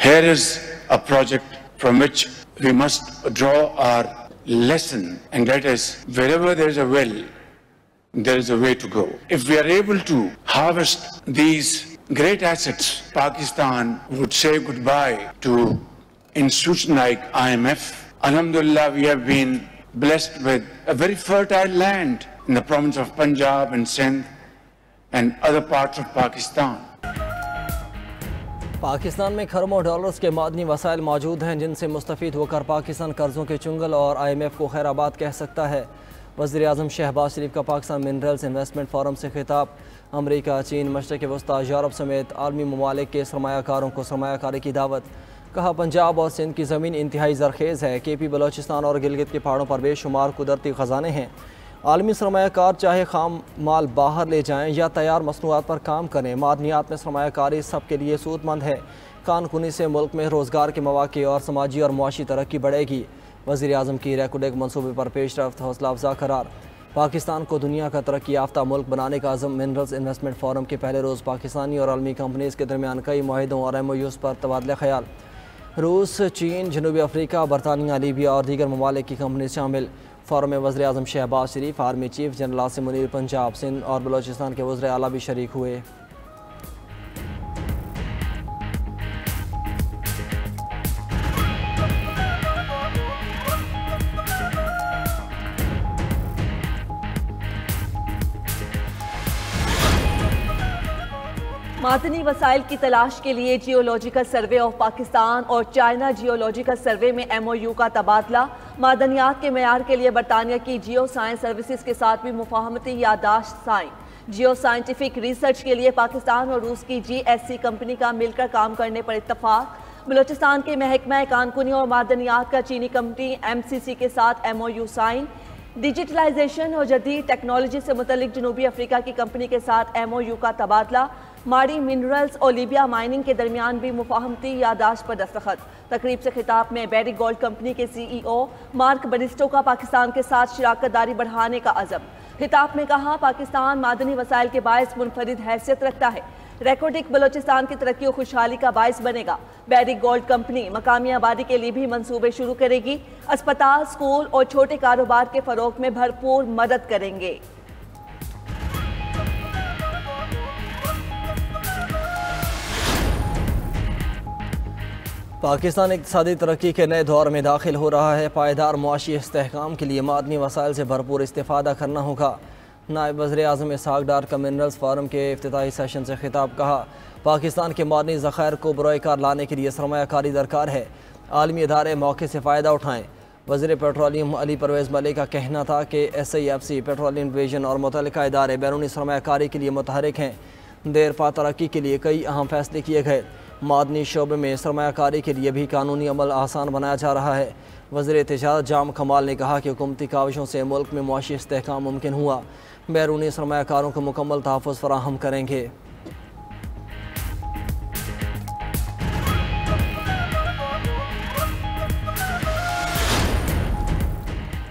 Here is a project from which we must draw our lesson, and that is, wherever there is a well, there is a way to go. If we are able to harvest these great assets, Pakistan would say goodbye to institutions like IMF. Alhamdulillah, we have been blessed with a very fertile land in the province of Punjab and Sindh and other parts of Pakistan. Pakistan में खरबों dollars के मादनी वसाइल मौजूद हैं जिनसे मुस्तफ़ीद होकर पाकिस्तान कर्ज़ों के चुंगल और IMF को खैराबाद कह सकता है। वज़ीर आज़म शहबाज शरीफ का पाकिस्तान मिनरल्स इन्वेस्टमेंट फोरम से खिताब। अमरीका, चीन, मशरक़ वस्ता, यूरोप समेत आलमी ममालिक के सरमायाकारों को सरमायाकारी की दावत। कहा, पंजाब और सिंध की ज़मीन इंतहाई ज़रखेज़ है। KP बलोचिस्तान और गिलगित के पहाड़ों पर बेशुमार कुदरती ख़जाने हैं। आलमी सरमायाकार चाहे खाम माल बाहर ले जाएँ या तैयार मसनूआत पर काम करें, मादनियात में सरमायाकारी सब के लिए सूदमंद है। कानकुनी से मुल्क में रोज़गार के मौक़े और समाजी और मुआशी तरक्की बढ़ेगी। वज़ीर आज़म की रेकुडेक मनसूबे पर पेशरफ्त हौसला अफजा करार। पाकिस्तान को दुनिया का तरक्की याफ्ता मुल्क बनाने का अज़म। मिनरल्स इन्वेस्टमेंट फोरम के पहले रोज़ पाकिस्तानी और आलमी कंपनीज़ के दरमियान कई मुआहिदों और MOUs पर तबादला ख्याल। रूस, चीन, जनूबी अफ्रीका, बरतानिया, लीबिया और दीगर ममालिक की कंपनी शामिल। फोरम में वज़ीर आज़म Shehbaz Sharif, army chief general Asim Munir, Punjab, Sindh और बलोचिस्तान के वज़ीर आला भी शरीक हुए। मादनी वसाइल की तलाश के लिए जियोलॉजिकल सर्वे ऑफ पाकिस्तान और चाइना जियोलॉजिकल सर्वे में MOU का तबादला। मादनियात के मेयार के लिए बरतानिया की जियो साइंस सर्विसेज के साथ भी मुफाहमती यादाश्त साइन। जियो साइंटिफिक रिसर्च के लिए पाकिस्तान और रूस की GSC कंपनी का मिलकर काम करने पर इत्तफाक। बलोचिस्तान के महकमा कानकुनी और मादनियात का चीनी कंपनी MCC के साथ MOU साइन। डिजिटलाइजेशन और जदीद टेक्नोलॉजी से मुतल्लिक जनूबी अफ्रीका की कंपनी के साथ MOU का तबादला। माड़ी मिनरल्स और लीबिया माइनिंग के दरमियान भी मुफाहमती यादाश्त पर दस्तखत। तकरीब से खिताब में बैरिक गोल्ड कंपनी के CEO मार्क बरिस्टो का पाकिस्तान के साथ शराकत दारी बढ़ाने का अज़म। खिताब में कहा, पाकिस्तान मादनी वसाइल के बायस मुनफरिद हैसियत रखता है। रेकोडिक बलोचिस्तान की तरक्की और खुशहाली का बायस बनेगा। बैरिक गोल्ड कंपनी मकामी आबादी के लिए भी मंसूबे शुरू करेगी। अस्पताल, स्कूल और छोटे कारोबार के फरोग में भरपूर मदद करेंगे। पाकिस्तान इक़्तिसादी तरक्की के नए दौर में दाखिल हो रहा है। पायदार मुआशी इस्तेहकाम के लिए मादनी वसाइल से भरपूर इस्तेफादा करना होगा। नायब वज़ीर आज़म इसहाक़ डार का मिनरल्स फोरम के इफ्तिताही सेशन से खिताब। कहा, पाकिस्तान के मादनी ज़ख़ायर को बरोएकार लाने के लिए सरमायाकारी दरकार है। आलमी इदारे मौके से फ़ायदा उठाएँ। वज़ीर पेट्रोलियम अली परवेज़ मलिक का कहना था कि SIFC, पेट्रोलियम डिवीज़न और मुतल्लिका इदारे बैरूनी सरमायाकारी के लिए मुतहरिक हैं। देर पा तरक्की के लिए कई अहम फैसले किए गए। मादनी शोबे में सरमायाकारी के लिए भी कानूनी अमल आसान बनाया जा रहा है। वज़ीर तिजारत जाम कमाल ने कहा कि हुकूमती काविशों से मुल्क में मुआशी इस्तेहकाम मुमकिन हुआ। बैरूनी सरमायाकारों को मुकम्मल तहफ़्फ़ुज़ फराहम करेंगे।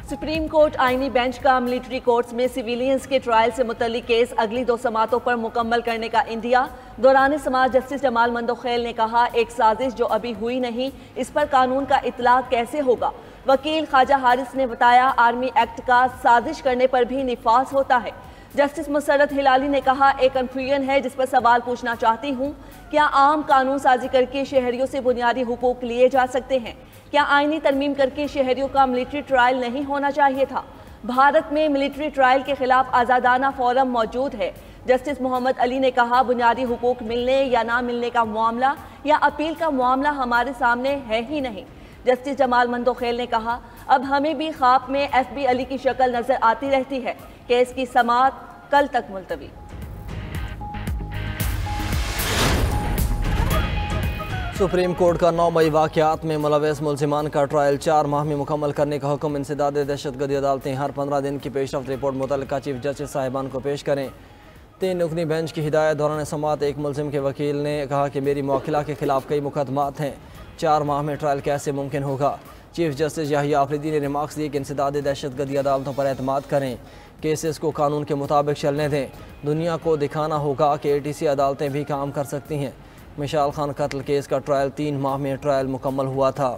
सुप्रीम कोर्ट आईनी बेंच का मिलिट्री कोर्ट्स में सिविलियंस के ट्रायल से मुतल्लिक केस अगली 2 समातों पर मुकम्मल करने का इंदिया। दौरान समाज जस्टिस जमाल मंदोखेल ने कहा, एक साजिश जो अभी हुई नहीं, इस पर कानून का इतलाक कैसे होगा। वकील ख्वाजा हारिस ने बताया, आर्मी एक्ट का साजिश करने पर भी निफाज होता है। जस्टिस मुसर्रत हिलाली ने कहा, एक कन्फ्यूजन है जिस पर सवाल पूछना चाहती हूँ। क्या आम कानून साजी करके शहरियों से बुनियादी हुकूक लिए जा सकते हैं? क्या आईनी तरमीम करके शहरियों का मिलिट्री ट्रायल नहीं होना चाहिए था? भारत में मिलिट्री ट्रायल के खिलाफ आज़ादाना फोरम मौजूद है। जस्टिस मोहम्मद अली ने कहा, बुनियादी हुकूक मिलने या ना मिलने का मामला या अपील का मामला हमारे सामने है ही नहीं। जस्टिस जमाल मंदोखेल ने कहा, अब हमें भी ख्वाब में FB अली की शक्ल नजर आती रहती है। केस की समाअत कल तक मुलतवी। सुप्रीम कोर्ट का 9 मई वाक़यात में मुलव्वस मुल्ज़िमान का ट्रायल 4 माह में मुकम्मल करने का हुक्म। इंसदाद दहशतगर्दी अदालतें हर 15 दिन की पेशरफ्त रिपोर्ट मुतल्लिका चीफ जस्टिस साहिबान को पेश करें। 3 रुकनी बेंच की हिदायत। दौरान समाअत एक मुल्ज़िम के वकील ने कहा कि मेरी मौकिला के खिलाफ कई मुकदमात हैं, 4 माह में ट्रायल कैसे मुमकिन होगा। चीफ जस्टिस याहिया आफरीदी ने रिमार्क्स दिए कि इंसदाद दहशतगर्दी अदालतों पर एतमाद करें, केसेस को कानून के मुताबिक चलने दें। दुनिया को दिखाना होगा कि ATC अदालतें भी काम कर सकती हैं। मिशाल खान कत्ल केस का ट्रायल 3 माह में ट्रायल मुकम्मल हुआ था।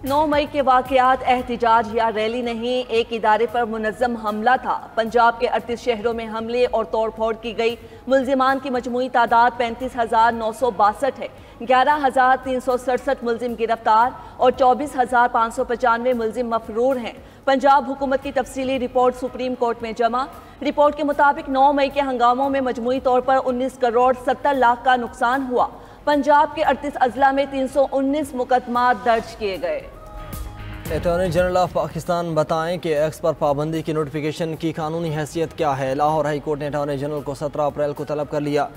नौ मई के वाकयात एहतिजाज या रैली नहीं, एक इदारे पर मुनज़्ज़म हमला था। पंजाब के 38 शहरों में हमले और तोड़फोड़ की गई। मुल्जिमान की मजमूई तादाद 35,962 है। 11,367 मुल्जिम गिरफ्तार और 24,595 मुल्जिम मफरूर हैं। पंजाब हुकूमत की तफसीली रिपोर्ट सुप्रीम कोर्ट में जमा। रिपोर्ट के मुताबिक 9 मई के हंगामों में मजमूई तौर पर 19 करोड़ 70 लाख का नुकसान हुआ। पंजाब के 38 अजला में 319 मुकदमा दर्ज किए गए। अटॉर्नी जनरल ऑफ पाकिस्तान बताएं कि एक्स पर पाबंदी की नोटिफिकेशन की कानूनी हैसियत क्या है। लाहौर हाई कोर्ट ने अटॉर्नी जनरल को 17 अप्रैल को तलब कर लिया।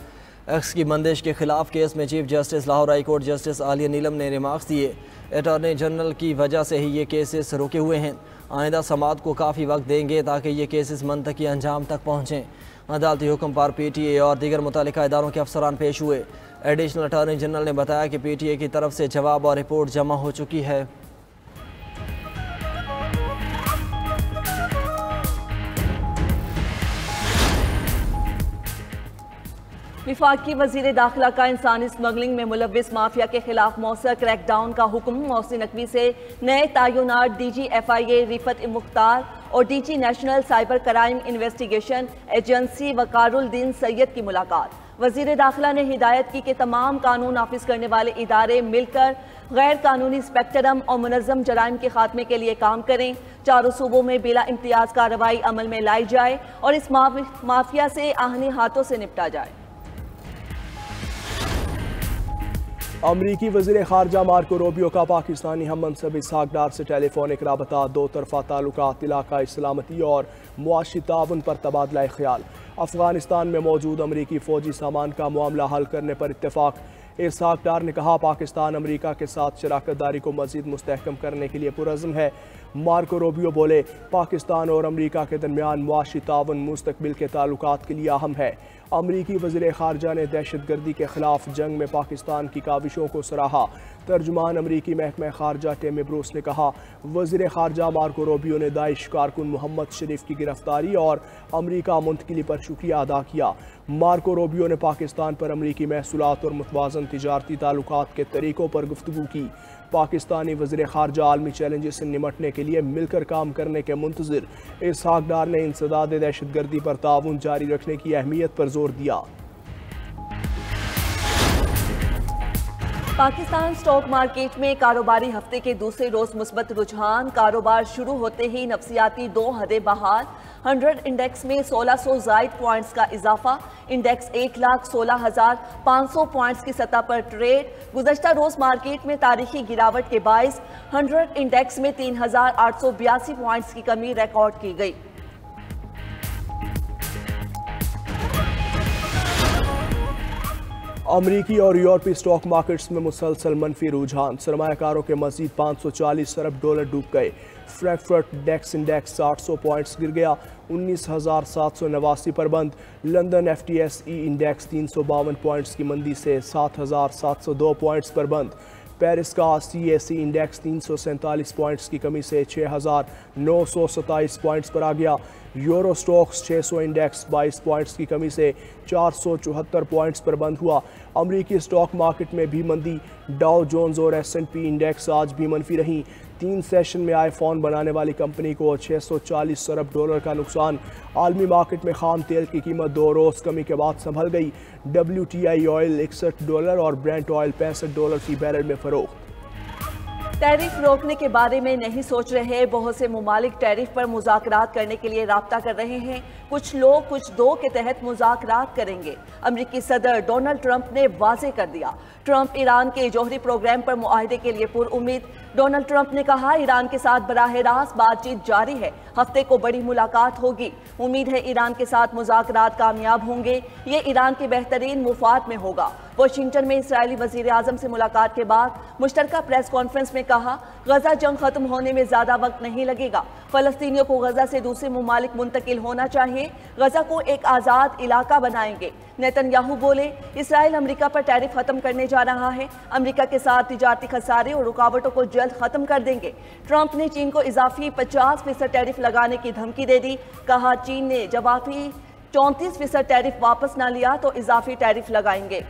एक्स की बंदिश के खिलाफ केस में chief justice Lahore high court justice Aliya Neelam ने रिमार्क्स दिए। अटॉर्नी जनरल की वजह से ही ये केसेस रुके हुए हैं। आइंदा समात को काफ़ी वक्त देंगे ताकि ये केसेस मंतकी अंजाम तक पहुँचें। अदालती हुक्म पर PTA और दीगर मुतल्लिका इदारों के अफसरान पेश हुए। एडिशनल अटॉर्नी जनरल ने बताया कि PTA की तरफ से जवाब और रिपोर्ट जमा हो चुकी है। विफाकी वजीर दाखिला का इंसानी स्मगलिंग में मुलव्विस माफिया के खिलाफ मौसर क्रैकडाउन का हुक्म। मोहसिन नकवी से नए तयनात DG FIA रिफत मुख्तार और DG national cyber crime investigation agency Waqaruddin Syed की मुलाकात। वजीर दाखिला ने हिदायत की कि तमाम कानून नाफिज करने वाले इदारे मिलकर गैर कानूनी स्पेक्ट्रम और मुनज़्ज़म जराइम के खात्मे के लिए काम करें। चारों सूबों में बिला इम्तियाज कार्रवाई अमल में लाई जाए और इस माफिया से आहनी हाथों से निपटा जाए। अमरीकी वज़ीर ख़ारजा मार्को रूबियो का पाकिस्तानी हम मनसब इसहाक डार से टेलीफोनिक राबता, दो तरफ़ा ताल्लुकात, इलाक़ाई सलामती और मुआशी ताउन पर तबादला ख्याल। अफ़गानिस्तान में मौजूद अमरीकी फ़ौजी सामान का मामला हल करने पर इत्तेफाक। इसहाक डार ने कहा, पाकिस्तान अमरीका के साथ शराकत दारी को मज़ीद मुस्तहकम करने के लिए पुरज़्म है। मार्को रूबियो बोले, पाकिस्तान और अमरीका के दरमियान मुआशी ताउन मुस्तक़बिल के ताल्लुकात के लिए अहम है। अमरीकी वज़ीर ख़ारजा ने दहशतगर्दी के ख़िलाफ़ जंग में पाकिस्तान की काविशों को सराहा। तर्जुमान अमरीकी महकमा ख़ारजा टिम ब्रूस ने कहा, वज़ीर ख़ारजा मार्को रूबियो ने दाइश कारकुन मोहम्मद शरीफ की गिरफ्तारी और अमरीका मुंतकिली पर शुक्रिया अदा किया। मार्को रूबियो ने पाकिस्तान पर अमरीकी महसूलात और मुतवाज़न तिजारती ताल्लुकात के तरीक़ों पर गुफ्तगू की। पाकिस्तानी वज़ीर ख़ारजा आलमी चैलेंजेस से निमटने के लिए मिलकर काम करने के मुंतज़िर। इसहाक डार ने इंसदाद दहशतगर्दी पर ताउन जारी रखने की अहमियत पर जोर दिया। पाकिस्तान स्टॉक मार्केट में कारोबारी हफ्ते के दूसरे रोज मुस्बत रुझान। कारोबार शुरू होते ही नफसियाती 2 हदें बहाल। 100 इंडेक्स में 1600 जायद पॉइंट्स का इजाफा। इंडेक्स 1,16,500 पॉइंट्स की सतह पर ट्रेड। गुज़श्ता रोज मार्केट में तारीखी गिरावट के बायस 100 इंडेक्स में 3,882 पॉइंट्स की कमी रिकॉर्ड की गई। अमरीकी और यूरोपीय स्टॉक मार्केट्स में मुसलसल मनफी रुझान। सरमायाकारों के मजीद 540 अरब डॉलर डूब गए। फ्रैंकफर्ट डेक्स इंडेक्स 800 पॉइंट्स गिर गया, 19,789 पर बंद। लंदन FTSE इंडेक्स 352 पॉइंट्स की मंदी से 7,702 पॉइंट्स पर बंद। पेरिस का CAC इंडेक्स 347 पॉइंट्स की कमी से 6,927 पॉइंट्स पर आ गया। यूरो स्टॉक्स 600 इंडेक्स 22 पॉइंट्स की कमी से 474 पॉइंट्स पर बंद हुआ। अमरीकी स्टॉक मार्केट में भी मंदी। डाउ जोन्स और S&P इंडेक्स आज भी मनफी रहीं। 3 सेशन में आईफोन बनाने वाली कंपनी को 640 अरब डॉलर का नुकसान। आलमी मार्केट में खाम तेल की कीमत 2 रोज़ कमी के बाद संभल गई। WTI ऑयल $61 और ब्रेंट ऑयल $65 फी बैरल में फरोख्त। टैरिफ रोकने के बारे में नहीं सोच रहे। बहुत से मुमालिक टैरिफ पर मुज़ाकरात करने के लिए राब्ता कर रहे हैं। कुछ लोग कुछ दो के तहत मुज़ाकरात करेंगे। अमरीकी सदर डोनाल्ड ट्रंप ने वाज़े कर दिया। ट्रंप ईरान के जौहरी प्रोग्राम पर मुआहदे के लिए पुरउम्मीद। डोनाल्ड ट्रंप ने कहा, ईरान के साथ बराह रास्त बातचीत जारी है। हफ्ते को बड़ी मुलाकात होगी। उम्मीद है ईरान के साथ मुज़ाकरात कामयाब होंगे। ये ईरान के बेहतरीन मुफाद में होगा। वाशिंगटन में इस्राएली वज़ीर आज़म से मुलाकात के बाद मुश्तरका प्रेस कॉन्फ्रेंस में कहा, गजा जंग खत्म होने में ज़्यादा वक्त नहीं लगेगा। फ़लस्तीनियों को गजा से दूसरे मुमालिक मुंतकिल होना चाहिए। गजा को एक आज़ाद इलाका बनाएंगे। नेतन्याहू बोले, इसराइल अमेरिका पर टैरिफ खत्म करने जा रहा है। अमेरिका के साथ तिजारती खसारे और रुकावटों को जल्द खत्म कर देंगे। ट्रंप ने चीन को इजाफी 50% टैरिफ लगाने की धमकी दे दी। कहा, चीन ने जवाबी 34% टैरिफ वापस ना लिया तो इजाफी टैरिफ लगाएंगे।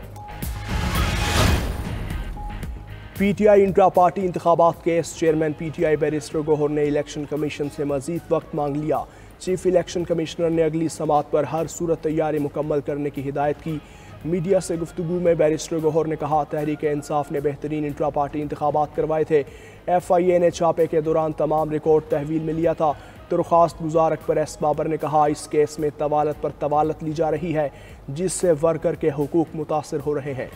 पीटीआई इंट्रा पार्टी इंतखाबात case chairman PTI barrister Gohar ने इलेक्शन कमीशन से मजीद वक्त मांग लिया। चीफ इलेक्शन कमिश्नर ने अगली समात पर हर सूरत तैयारी मुकम्मल करने की हिदायत की। मीडिया से गुफ्तगू में बैरिस्टर गौहर ने कहा, तहरीक इंसाफ ने बेहतरीन इंट्रा पार्टी इंतखाबात करवाए थे। FIA ने छापे के दौरान तमाम रिकॉर्ड तहवील में लिया था। दरख्वास्त गुजार अकबर एस बाबर ने कहा, इस केस में तवालत पर तवालत ली जा रही है जिससे वर्कर के हुकूक मुतासर हो रहे हैं।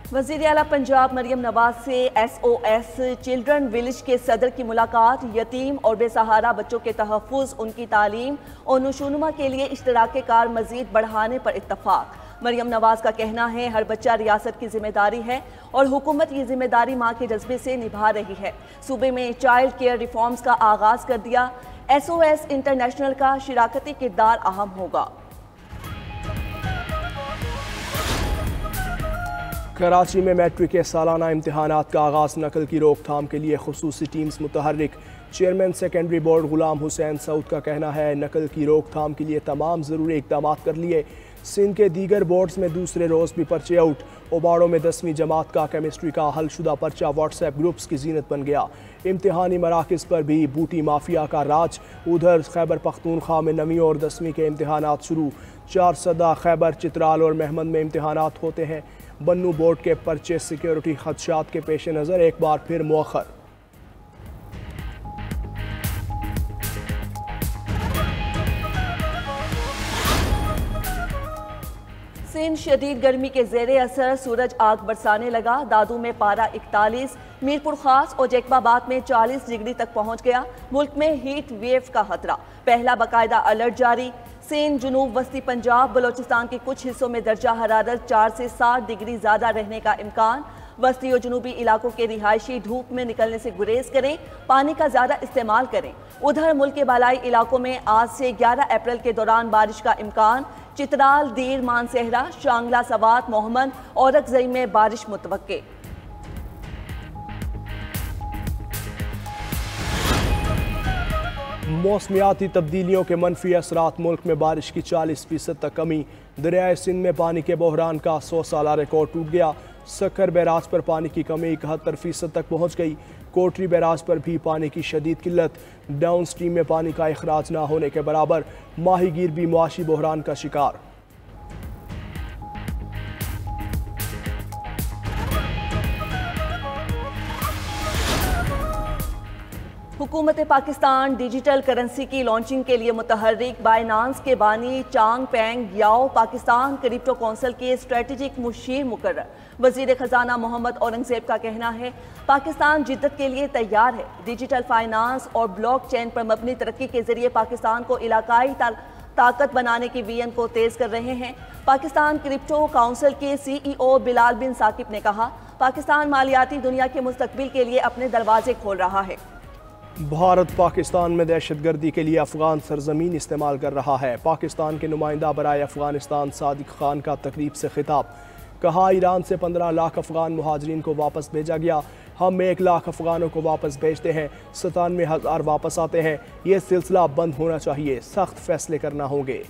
वज़ीर आला पंजाब मरियम नवाज से SOS चिल्ड्रन विलेज के सदर की मुलाकात। यतीम और बेसहारा बच्चों के तहफ़्फ़ुज़, उनकी तालीम और नशोनुमा के लिए इश्तराके कार मज़ीद बढ़ाने पर इत्तफ़ाक़। मरियम नवाज का कहना है, हर बच्चा रियासत की जिम्मेदारी है और हुकूमत ये जिम्मेदारी माँ के जज्बे से निभा रही है। सूबे में चाइल्ड केयर रिफॉर्म्स का आगाज़ कर दिया। SOS इंटरनेशनल का शिराकती किरदार अहम होगा। कराची में मैट्रिक के सालाना इम्तहानात का आगाज़। नकल की रोकथाम के लिए खुसूसी teams मुतहर्रिक। Chairman secondary board Ghulam Hussain Saud का कहना है, नकल की रोकथाम के लिए तमाम ज़रूरी इक़दाम कर लिए। सिंध के दीगर बोर्ड्स में दूसरे रोज़ भी पर्चे आउट। ओबाड़ो में 10वीं जमात का केमिस्ट्री का हलशुदा पर्चा व्हाट्सएप ग्रुप्स की जीनत बन गया। इम्तिहानी मराकज़ पर भी बूटी माफिया का राज। उधर खैबर पख्तूनख्वा में 9वीं और 10वीं के इम्तहानात शुरू। 4 सदा खैबर, चित्राल और महमद में इम्तहानात होते हैं। बन्नू बोर्ड के पर्चे सिक्योरिटी खदशात के पेश नज़र एक बार फिर मुअख्खर। सिंध शदीद गर्मी के जेरे असर, सूरज आग बरसाने लगा। दादू में पारा 41, मीरपुर खास और जैकबाबाद में 40 डिग्री तक पहुंच गया। मुल्क में हीट वेव का खतरा, पहला बाकायदा अलर्ट जारी। सिंध, जुनूब वस्ती पंजाब, बलोचिस्तान के कुछ हिस्सों में दर्जा हरारत 4 से 7 डिग्री ज़्यादा रहने का इम्कान। वस्ती और जुनूबी इलाकों के रिहायशी धूप में निकलने से गुरेज करें, पानी का ज़्यादा इस्तेमाल करें। उधर मुल्क के बालाई इलाकों में आज से 11 अप्रैल के दौरान बारिश का इम्कान। चित्राल, दीर, मानसेहरा, शांगला, सवात, मोहम्मद और औरकजई में बारिश मुतवक्के। मौसमियाती तब्दीलियों के मनफी असरात, मुल्क में बारिश की 40% तक कमी। दरियाए सिंध में पानी के बहरान का 100 साला रिकॉर्ड टूट गया। सक्कर बैराज पर पानी की कमी 71% तक पहुँच गई। कोटरी बैराज पर भी पानी की शदीद किल्लत। डाउन स्ट्रीम में पानी का अखराज ना होने के बराबर। माहीगीर भी मुआशी बहरान का शिकार। हुकूमत पाकिस्तान डिजिटल करेंसी की लॉन्चिंग के लिए मुतहर्रिक। बाइनांस के बानी चांग पेंग याओ पाकिस्तान क्रिप्टो कौंसिल के स्ट्रेटेजिक मुशीर मुकर्रर। वजीर खजाना मोहम्मद औरंगजेब का कहना है, पाकिस्तान जिद्दत के लिए तैयार है। डिजिटल फाइनेंस और ब्लॉक चेन पर मबनी तरक्की के जरिए पाकिस्तान को इलाकाई ताकत बनाने की विजन को तेज कर रहे हैं। पाकिस्तान क्रिप्टो काउंसिल के CEO बिलाल बिन साकिब ने कहा, पाकिस्तान मालियाती दुनिया के मुस्तकबिल के लिए अपने दरवाजे खोल रहा है। भारत पाकिस्तान में दहशतगर्दी के लिए अफगान सरजमीन इस्तेमाल कर रहा है। पाकिस्तान के नुमाइंदा बराए अफगानिस्तान सादिक खान का तकरीब से खिताब। कहा, ईरान से 15 लाख अफगान मुहाजिरीन को वापस भेजा गया। हम 1 लाख अफगानों को वापस भेजते हैं, 97,000 वापस आते हैं। ये सिलसिला बंद होना चाहिए, सख्त फैसले करना होंगे।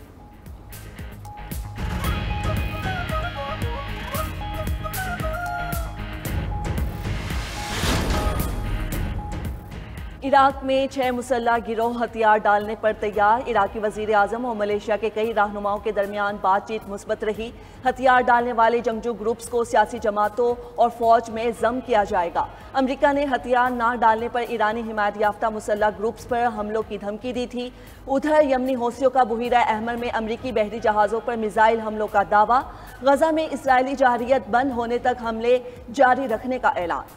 इराक में 6 मुसल्लह गिरोह हथियार डालने पर तैयार। इराकी वजीर आजम और मलेशिया के कई रहनुमाओं के दरमियान बातचीत मुस्बत रही। हथियार डालने वाले जंगजू ग्रुप्स को सियासी जमातों और फौज में जम किया जाएगा। अमेरिका ने हथियार ना डालने पर ईरानी हिमायत याफ्ता मुसल्लह ग्रुप्स पर हमलों की धमकी दी थी। उधर यमनी हौसियों का बुहीरा अहमर में अमरीकी बहरी जहाज़ों पर मिसाइल हमलों का दावा। गजा में इसराइली जारहियत बंद होने तक हमले जारी रखने का ऐलान।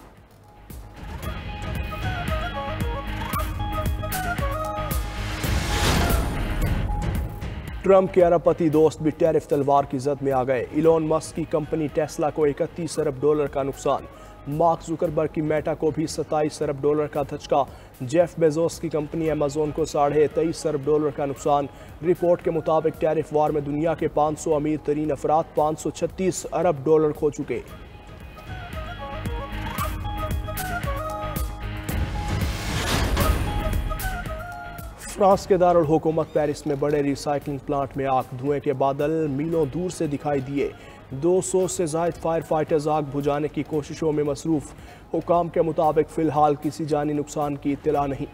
ट्रंप के अरबपति दोस्त भी टैरिफ तलवार की जद में आ गए। इलॉन मस्क की कंपनी टेस्ला को $31 अरब का नुकसान। मार्क जुकरबर्ग की मेटा को भी $27 अरब का धचका। जेफ बेजोस की कंपनी अमेजोन को $23.5 अरब का नुकसान। रिपोर्ट के मुताबिक टैरिफ वार में दुनिया के 500 अमीर तरीन अफराद $536 अरब खो चुके। फ्रांस के दारुल हुकूमत पेरिस में बड़े रिसाइकलिंग प्लांट में आग, धुएं के बादल मीलों दूर से दिखाई दिए। 200 से ज़ायद फायर फाइटर्स आग बुझाने की कोशिशों में मसरूफ। हुकाम के मुताबिक फ़िलहाल किसी जानी नुकसान की इत्तला नहीं।